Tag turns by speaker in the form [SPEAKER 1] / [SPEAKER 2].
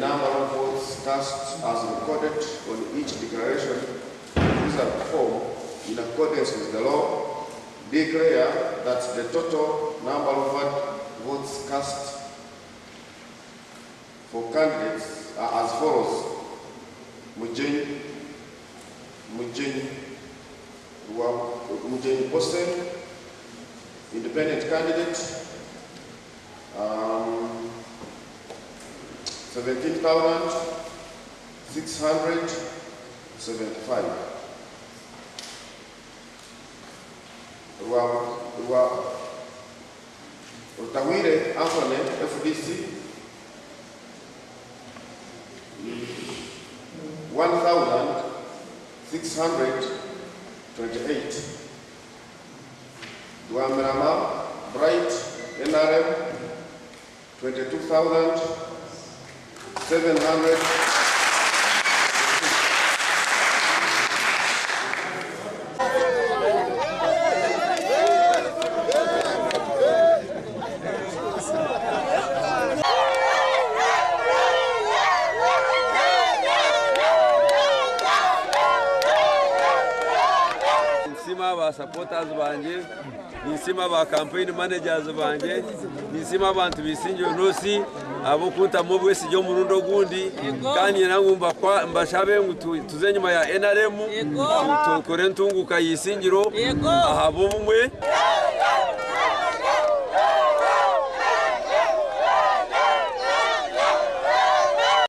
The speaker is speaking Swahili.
[SPEAKER 1] number of votes cast as recorded on each declaration result form in accordance with the law, declare that the total number of votes cast for candidates are as follows. Mujeni Posiano, independent candidate, 17,675. Rwamirama Anthony, FDC, 1,628. Rwamirama Bright, NRM, 22,700.
[SPEAKER 2] Nisima ba supporters banje, nisima ba campaign managers banje, nisima abantu bisingiro nosi abo kunta mobwe sijo murundo gundi kandi nangumba kwa mbashabe tuze nyuma ya NRM tukore ntunguka Isingiro aha bumwe